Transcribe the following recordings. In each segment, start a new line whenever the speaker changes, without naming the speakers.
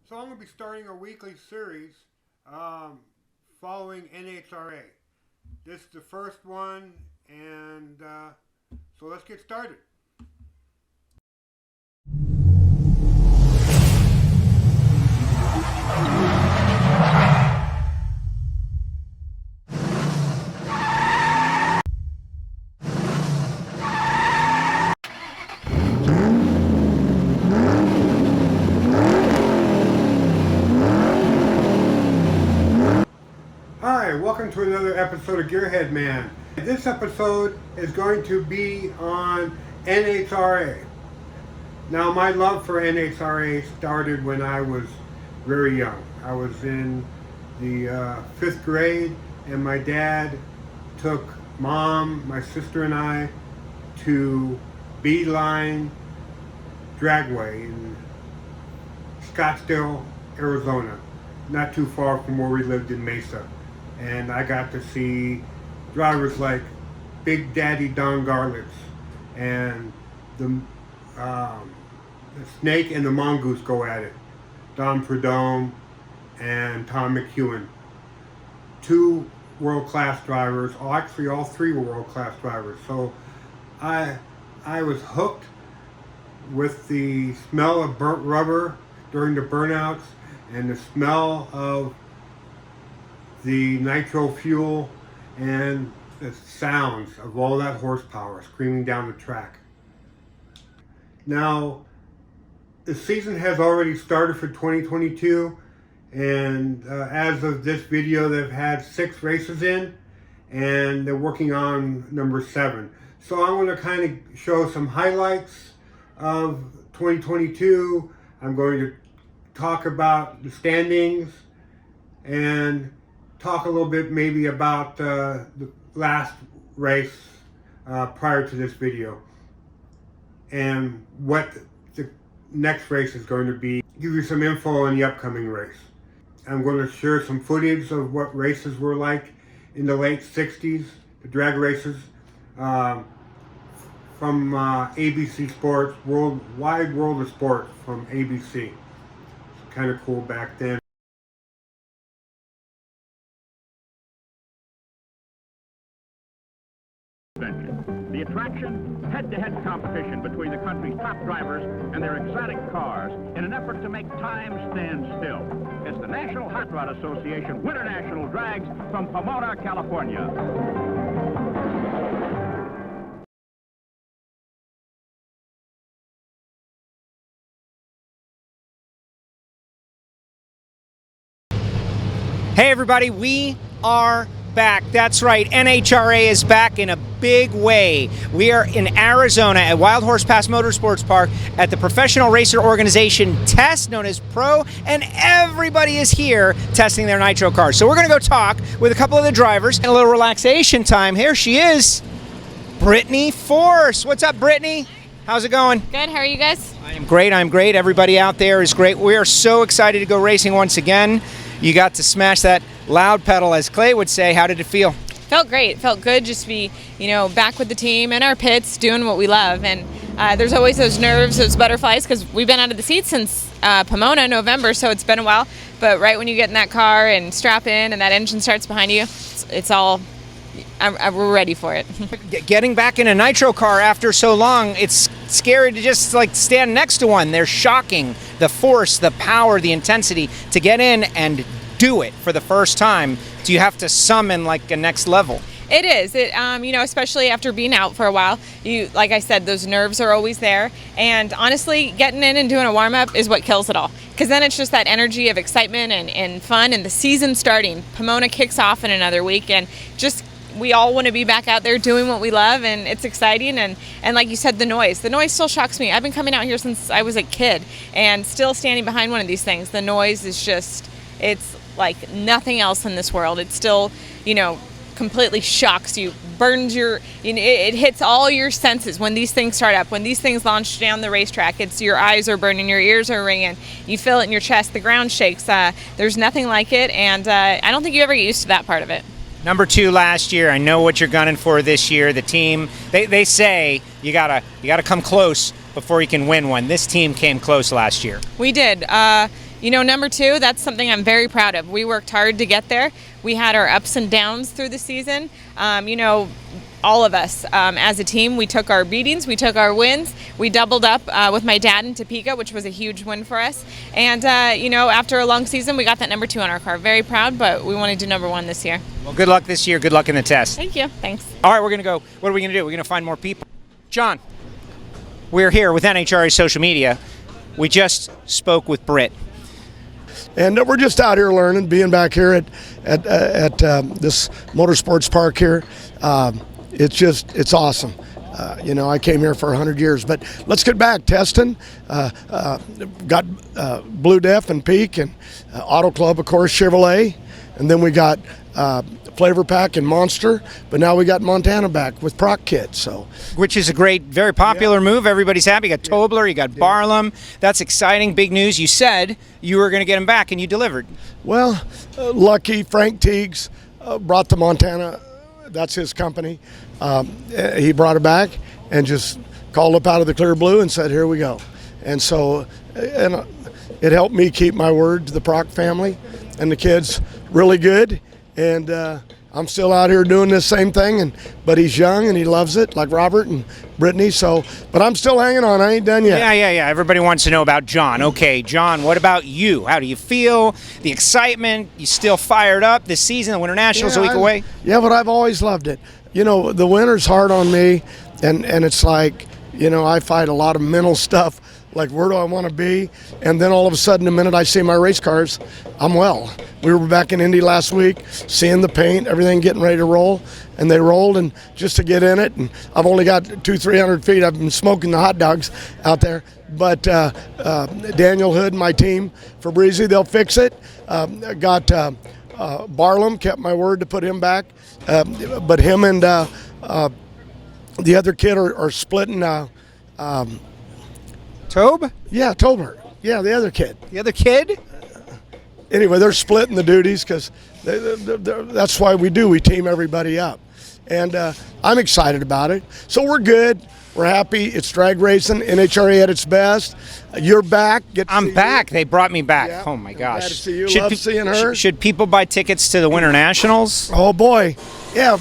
So I'm going to be starting a weekly series following NHRA. This is the first one, and so let's get started. Hi, welcome to another episode of Gearhead Man. This episode is going to be on NHRA. Now, my love for NHRA started when I was very young. I was in the 5th grade, and my dad took Mom, my sister, and I to Beeline Dragway in Scottsdale, Arizona, not too far from where we lived in Mesa. And I got to see drivers like Big Daddy Don Garlitz and the Snake and the Mongoose go at it. Don Prudhomme and Tom McEwen. Two world-class drivers. Actually, all three were world-class drivers. So I was hooked with the smell of burnt rubber during the burnouts and the smell of the nitro fuel and the sounds of all that horsepower screaming down the track. Now, the season has already started for 2022, and as of this video, they've had 6 races in, and they're working on number 7. So I'm going to kind of show some highlights of 2022. I'm going to talk about the standings and talk a little bit maybe about the last race prior to this video and what the next race is going to be. Give you some info on the upcoming race. I'm going to share some footage of what races were like in the late 60s, the drag races from ABC Sports, Wide World of Sport from ABC. It's kind of cool back then.
The attraction, head-to-head competition between the country's top drivers and their exotic cars in an effort to make time stand still. It's the National Hot Rod Association Winter National Drags from Pomona, California.
Hey everybody, we are back. That's right, NHRA is back in a big way. We are in Arizona at Wild Horse Pass Motorsports Park at the Professional Racer Organization test known as Pro, and everybody is here testing their nitro cars. So we're going to go talk with a couple of the drivers and a little relaxation time. Here she is, Brittany Force. What's up, Brittany? How's it going?
Good, how are you guys?
I'm great. Everybody out there is great. We are so excited to go racing once again. You got to smash that loud pedal, as Clay would say. How did it feel?
Felt great. Felt good just to be, back with the team in our pits doing what we love. And there's always those nerves, those butterflies, because we've been out of the seats since Pomona, November, so it's been a while. But right when you get in that car and strap in and that engine starts behind you, it's all, we're ready for it.
Getting back in a nitro car after so long, it's scary to just stand next to one. They're shocking. The force, the power, the intensity to get in and do it for the first time. Do you have to summon a next level?
It is. Especially after being out for a while, like I said, those nerves are always there. And honestly, getting in and doing a warm-up is what kills it all. Because then it's just that energy of excitement and fun, and the season starting. Pomona kicks off in another week, and we all want to be back out there doing what we love, and it's exciting. And like you said, the noise still shocks me. I've been coming out here since I was a kid, and still standing behind one of these things. The noise is it's like nothing else in this world. It still, completely shocks you, burns it hits all your senses when these things start up. When these things launch down the racetrack, it's your eyes are burning, your ears are ringing, you feel it in your chest, the ground shakes. There's nothing like it, and I don't think you ever get used to that part of it.
Number 2 last year. I know what you're gunning for this year. The team, they say you gotta come close before you can win one. This team came close last year.
We did. you know, number 2, that's something I'm very proud of. We worked hard to get there. We had our ups and downs through the season. You know, all of us as a team, we took our beatings, we took our wins. We doubled up with my dad in Topeka, which was a huge win for us. And, you know, after a long season, we got that number 2 on our car. Very proud, but we want to do number 1 this year.
Well, good luck this year. Good luck in the test.
Thank you. Thanks.
All right, we're going to go. What are we going to do? We're going to find more people. John, we're here with NHRA social media. We just spoke with Britt.
And we're just out here learning, being back here at this motorsports park here. It's awesome. You know, I came here for 100 years, but let's get back testing. Got Blue Def and Peak and Auto Club, of course, Chevrolet, and then we got Flavor Pack and Monster, but now we got Montana back with Proc Kit. So,
which is a great, very popular move. Everybody's happy. You got Tobler, you got Barlam. That's exciting, big news. You said you were going to get him back, and you delivered.
Well, lucky Frank Teagues brought the Montana. That's his company. He brought it back and just called up out of the clear blue and said, "Here we go." And so, and it helped me keep my word to the Proc family and the kids really good. And I'm still out here doing this same thing, but he's young and he loves it, like Robert and Brittany. So, but I'm still hanging on. I ain't done yet.
Yeah. Everybody wants to know about John. Okay, John, what about you? How do you feel? The excitement? You still fired up this season? The Winter Nationals a week away?
Yeah, but I've always loved it. You know, the winter's hard on me, and it's like, you know, I fight a lot of mental stuff. Like, where do I want to be? And then all of a sudden, the minute I see my race cars, I'm well. We were back in Indy last week, seeing the paint, everything getting ready to roll, and they rolled, and just to get in it, and I've only got 200-300 feet. I've been smoking the hot dogs out there. But Daniel Hood and my team, Fabrizi, they'll fix it. Got Barlam, kept my word to put him back. But him and the other kid are splitting.
Tobe?
Yeah, Tobler. Yeah, the other kid.
The other kid?
Anyway, they're splitting the duties because that's why we do. We team everybody up. And I'm excited about it. So we're good. We're happy. It's drag racing. NHRA at its best. You're back.
I'm back. They brought me back.
Yeah.
Oh, my gosh.
Glad to see you. Love seeing her.
Should people buy tickets to the Winter Nationals?
Oh, boy. Yeah,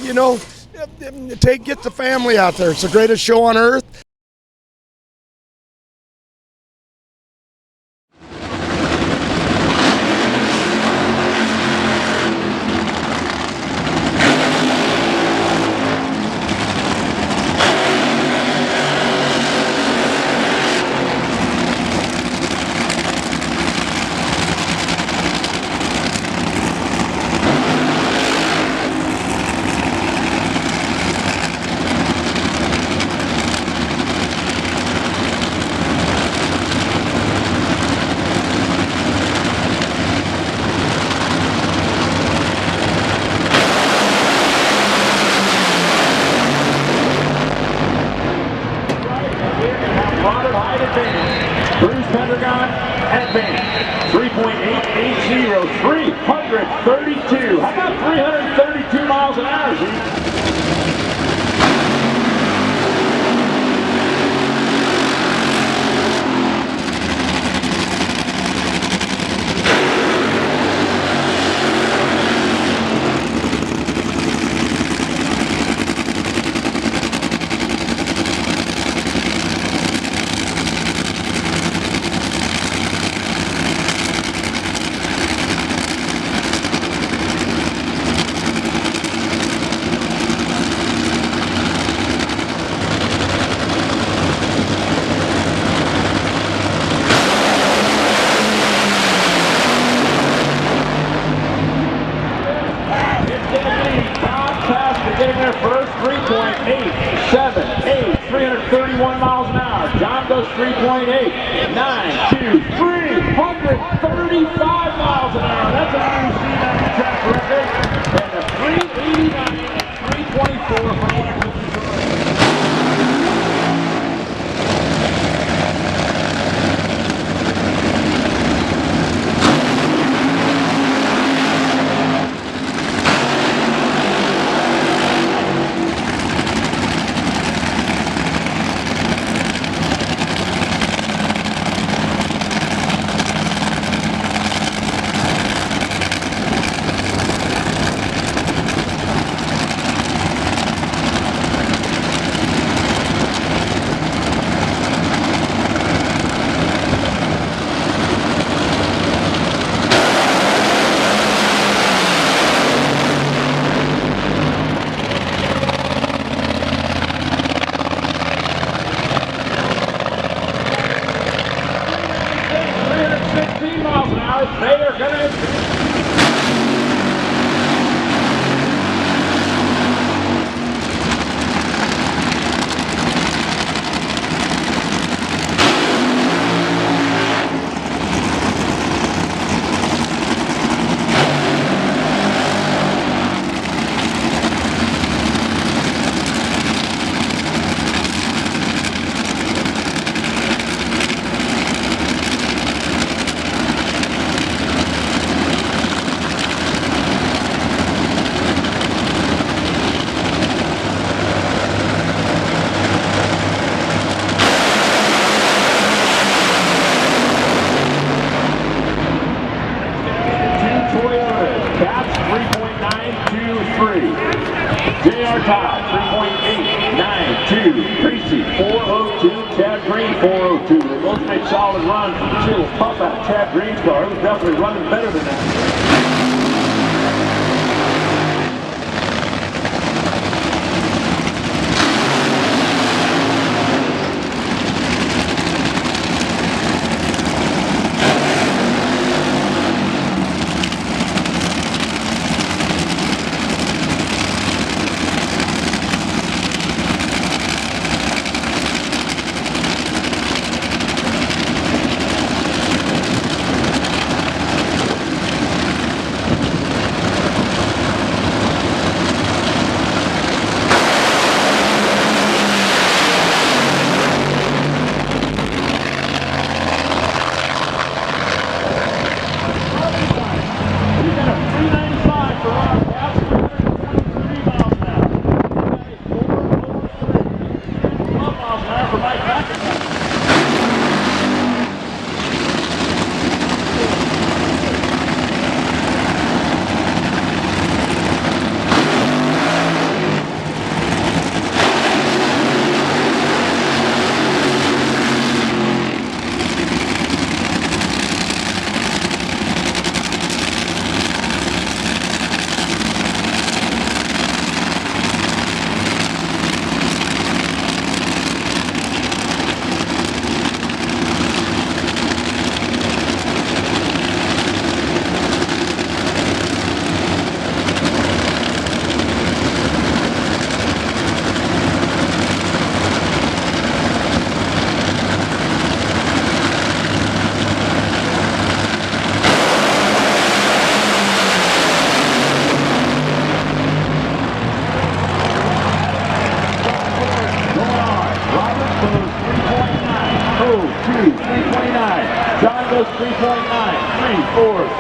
you know, get the family out there. It's the greatest show on earth.
Advance 3.880, 332. How about 332 miles an hour, Z? now. They are going to... Top 3.892, Tracy 402, Chad Green 402. They both made solid runs. You see a little pump out of Chad Green's car. He was definitely running better than that. John goes 3.9, 3, 4, 3.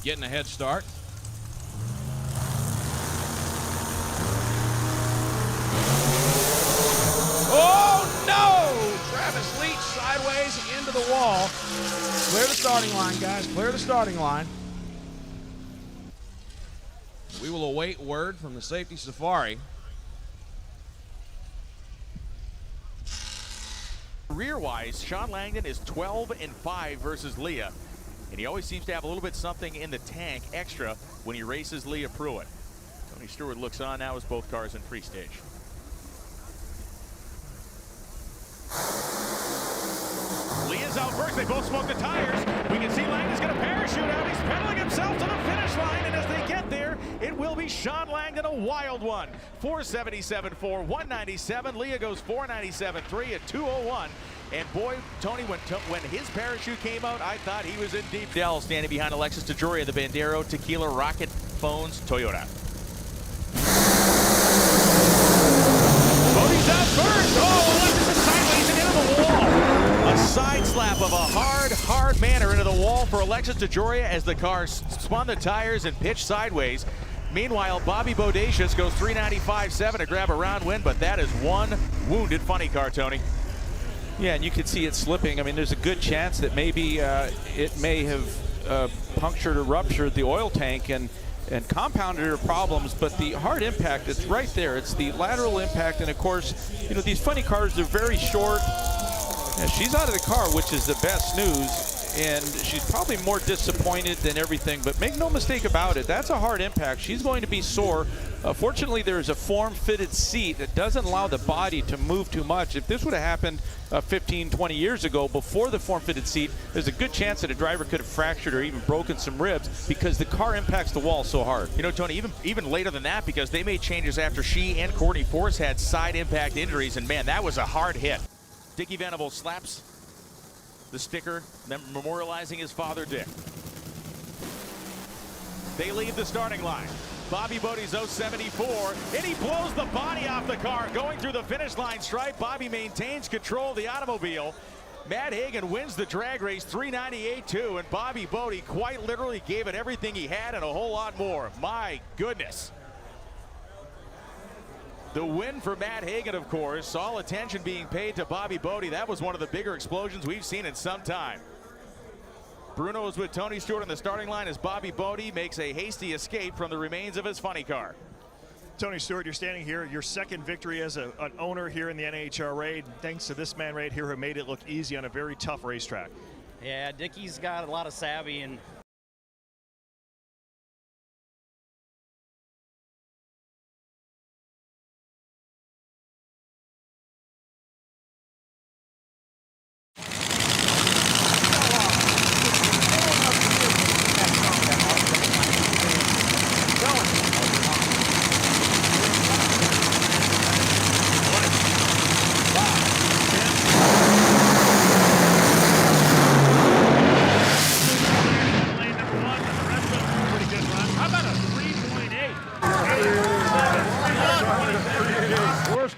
Getting a head start. Oh no! Travis Leach sideways into the wall. Clear the starting line, guys. Clear the starting line. We will await word from the safety safari.
Career-wise, Sean Langdon is 12-5 versus Leah. And he always seems to have a little bit something in the tank extra when he races Leah Pruitt. Tony Stewart looks on now as both cars in pre-stage. out first. They both smoke the tires. We can see Langdon's going to parachute out. He's pedaling himself to the finish line, and as they get there, it will be Sean Langdon, a wild one. 477.4, 197. Leah goes 497.3 at 201. And boy, Tony, when his parachute came out, I thought he was in deep. Dell standing behind Alexis DeJoria, the Bandero Tequila Rocket Phones Toyota. Bodie's out first. Oh, Alexis is sideways and into the wall. A side slap of a hard manner into the wall for Alexis DeJoria as the car spun the tires and pitched sideways. Meanwhile, Bobby Bodacious goes 395.7 to grab a round win, but that is one wounded funny car, Tony.
Yeah, and you can see it slipping. I mean, there's a good chance that maybe it may have punctured or ruptured the oil tank and compounded her problems, but the hard impact, it's right there. It's the lateral impact, and of course, you know, these funny cars, they're very short. Yeah, she's out of the car, which is the best news, and she's probably more disappointed than everything, but make no mistake about it, that's a hard impact. She's going to be sore. Fortunately, there's a form-fitted seat that doesn't allow the body to move too much. If this would have happened 15, 20 years ago before the form-fitted seat, there's a good chance that a driver could have fractured or even broken some ribs because the car impacts the wall so hard.
You know, Tony, even later than that, because they made changes after she and Brittany Force had side impact injuries, and man, that was a hard hit. Dickie Venable slaps the sticker, memorializing his father, Dick. They leave the starting line. Bobby Bodie's 074, and he blows the body off the car going through the finish line stripe. Bobby maintains control of the automobile. Matt Hagen wins the drag race 398.2, and Bobby Bodie quite literally gave it everything he had and a whole lot more. My goodness. The win for Matt Hagen, of course, all attention being paid to Bobby Bodie. That was one of the bigger explosions we've seen in some time. Bruno is with Tony Stewart on the starting line as Bobby Bodie makes a hasty escape from the remains of his funny car.
Tony Stewart, you're standing here, your second victory as an owner here in the NHRA, thanks to this man right here who made it look easy on a very tough racetrack.
Yeah, Dickie's got a lot of savvy, and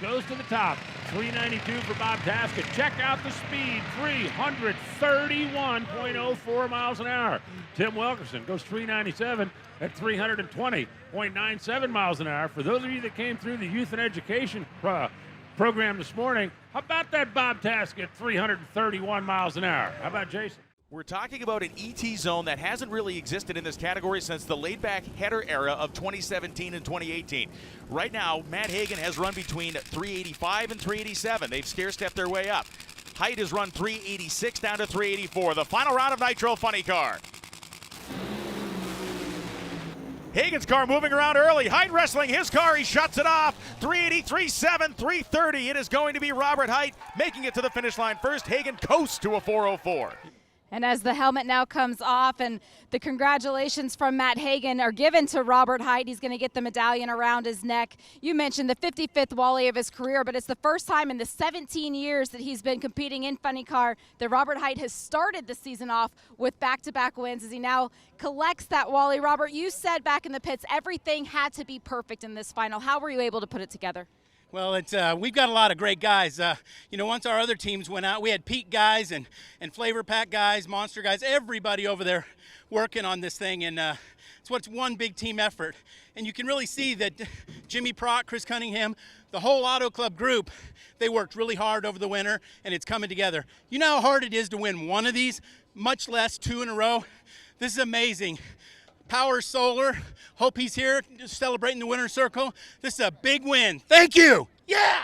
Goes to the top. 392 for Bob Taskett. Check out the speed. 331.04 miles an hour. Tim Wilkerson goes 397 at 320.97 miles an hour. For those of you that came through the Youth and Education program this morning, how about that Bob Taskett 331 miles an hour? How about Jason?
We're talking about an ET zone that hasn't really existed in this category since the laid-back header era of 2017 and 2018. Right now, Matt Hagen has run between 385 and 387. They've stair-stepped their way up. Height has run 386 down to 384. The final round of Nitro Funny Car. Hagen's car moving around early. Height wrestling his car. He shuts it off. 383.7, 330. It is going to be Robert Height making it to the finish line first. Hagen coasts to a 404.
And as the helmet now comes off and the congratulations from Matt Hagen are given to Robert Height, he's going to get the medallion around his neck. You mentioned the 55th Wally of his career, but it's the first time in the 17 years that he's been competing in Funny Car that Robert Height has started the season off with back-to-back wins as he now collects that Wally. Robert, you said back in the pits everything had to be perfect in this final. How were you able to put it together?
well, it's we've got a lot of great guys. You know, once our other teams went out, we had Pete guys and Flavor Pack guys, Monster guys, everybody over there working on this thing, and it's what's one big team effort. And you can really see that Jimmy Prock, Chris Cunningham, the whole Auto Club group, they worked really hard over the winter, and it's coming together. You know how hard it is to win one of these, much less two in a row? This is amazing. Power Solar, hope he's here just celebrating the winner's circle. This is a big win. Thank you. Yeah.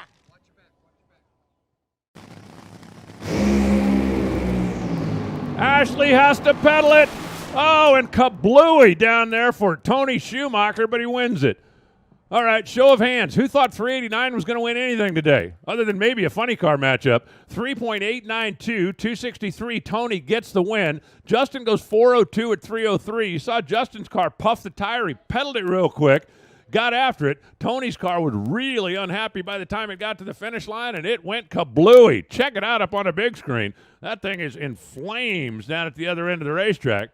Ashley has to pedal it. Oh, and kablooey down there for Tony Schumacher, but he wins it. All right, show of hands. Who thought 389 was going to win anything today, other than maybe a funny car matchup? 3.892, 263. Tony gets the win. Justin goes 402 at 303. You saw Justin's car puff the tire. He pedaled it real quick, got after it. Tony's car was really unhappy by the time it got to the finish line, and it went kablooey. Check it out up on a big screen. That thing is in flames down at the other end of the racetrack.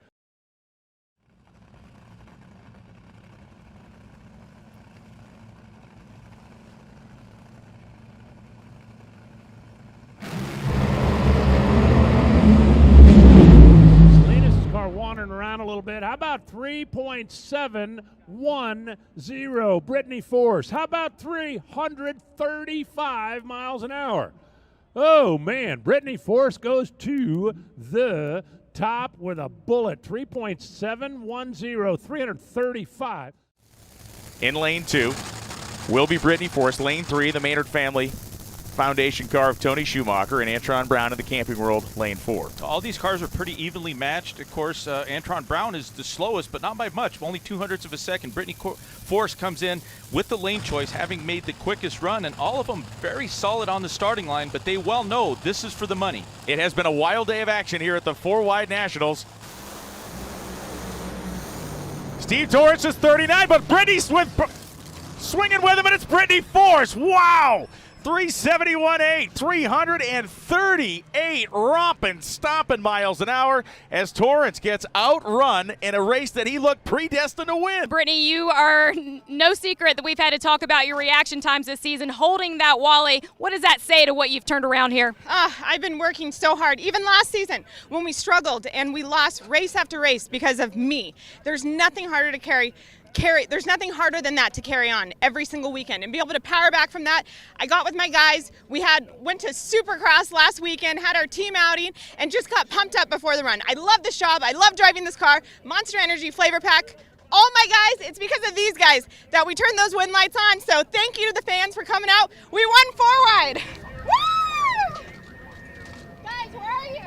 Wandering around a little bit. How about 3.710 Brittany Force? How about 335 miles an hour? Oh man, Brittany Force goes to the top with a bullet. 3.710, 335.
In lane 2 will be Brittany Force. Lane 3, the Maynard family foundation car of Tony Schumacher, and Antron Brown in the Camping World, lane 4.
All these cars are pretty evenly matched. Of course, Antron Brown is the slowest, but not by much, only 0.02 of a second. Brittany Force comes in with the lane choice, having made the quickest run, and all of them very solid on the starting line, but they well know this is for the money.
It has been a wild day of action here at the 4-Wide Nationals. Steve Torrance is 39, but Brittany's swinging with him, and it's Brittany Force. Wow! 371.8, 338 romping, stomping miles an hour as Torrance gets outrun in a race that he looked predestined to win.
Brittany, you are no secret that we've had to talk about your reaction times this season, holding that Wally. What does that say to what you've turned around here?
I've been working so hard, even last season when we struggled and we lost race after race because of me. There's nothing harder to carry. There's nothing harder than that to carry on every single weekend and be able to power back from that. I got with my guys. We went to Supercross last weekend, had our team outing, and just got pumped up before the run. I love this job. I love driving this car. Monster Energy flavor pack. All my guys, it's because of these guys that we turned those win lights on. So thank you to the fans for coming out. We won 4-Wide. Woo! Guys, where are you?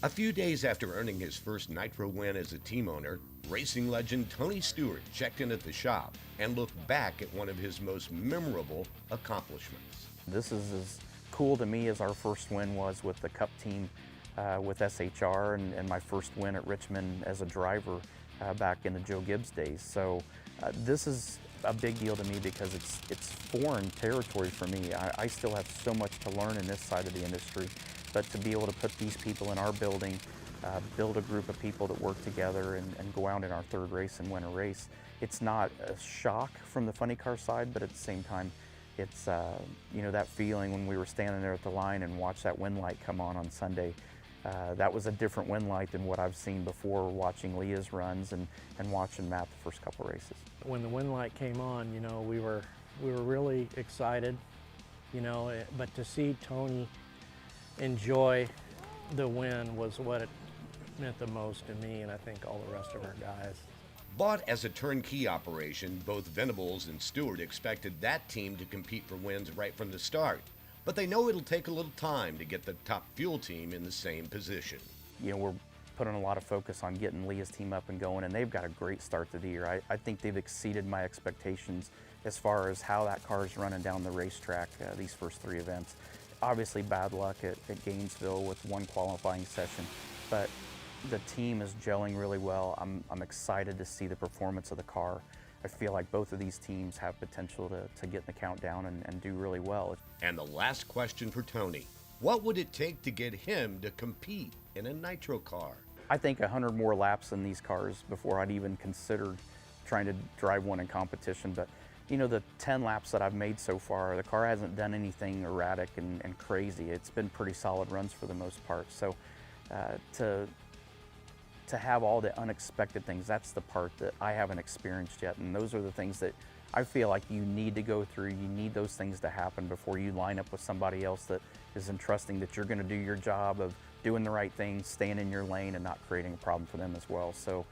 A few days after earning his first Nitro win as a team owner, racing legend Tony Stewart checked in at the shop and looked back at one of his most memorable accomplishments.
This is as cool to me as our first win was with the Cup team with SHR and my first win at Richmond as a driver back in the Joe Gibbs days. So this is a big deal to me because it's foreign territory for me. I still have so much to learn in this side of the industry. But to be able to put these people in our building, build a group of people that work together and go out in our third race and win a race, it's not a shock from the funny car side, but at the same time, it's you know, that feeling when we were standing there at the line and watched that win light come on Sunday. That was a different win light than what I've seen before watching Leah's runs and watching Matt the first couple races.
When the win light came on, you know, we were really excited, you know, but to see Tony enjoy the win was what it meant the most to me, and I think all the rest of our guys.
Bought as a turnkey operation, both Venables and Stewart expected that team to compete for wins right from the start. But they know it'll take a little time to get the top fuel team in the same position.
You know, we're putting a lot of focus on getting Leah's team up and going, and they've got a great start to the year. I think they've exceeded my expectations as far as how that car is running down the racetrack these first 3 events. Obviously bad luck at Gainesville with one qualifying session, but the team is gelling really well. I'm excited to see the performance of the car. I feel like both of these teams have potential to get in the countdown and do really well.
And the last question for Tony, what would it take to get him to compete in a Nitro car?
I think 100 more laps in these cars before I'd even considered trying to drive one in competition. But you know, the 10 laps that I've made so far, the car hasn't done anything erratic and crazy. It's been pretty solid runs for the most part. So to have all the unexpected things, that's the part that I haven't experienced yet. And those are the things that I feel like you need to go through. You need those things to happen before you line up with somebody else that is entrusting that you're going to do your job of doing the right thing, staying in your lane, and not creating a problem for them as well. So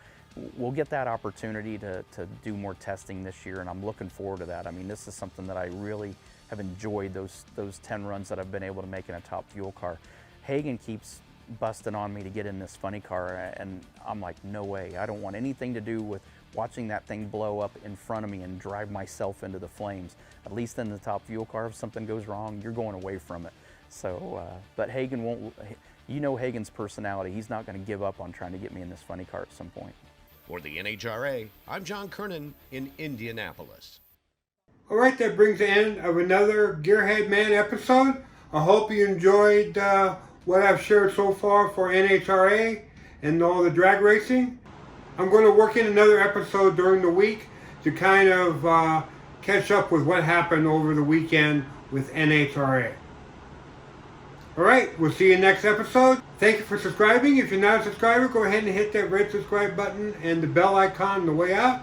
we'll get that opportunity to do more testing this year, and I'm looking forward to that. I mean, this is something that I really have enjoyed those 10 runs that I've been able to make in a top fuel car. Hagen keeps busting on me to get in this funny car, and I'm like, no way. I don't want anything to do with watching that thing blow up in front of me and drive myself into the flames. At least in the top fuel car, if something goes wrong, you're going away from it. So, but Hagen won't, you know Hagen's personality. He's not going to give up on trying to get me in this funny car at some point.
For the NHRA, I'm John Kernan in Indianapolis.
All right, that brings the end of another Gearhead Man episode. I hope you enjoyed what I've shared so far for NHRA and all the drag racing. I'm going to work in another episode during the week to kind of catch up with what happened over the weekend with NHRA. All right, we'll see you next episode. Thank you for subscribing. If you're not a subscriber, go ahead and hit that red subscribe button and the bell icon on the way out.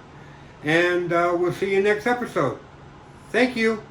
And we'll see you next episode. Thank you.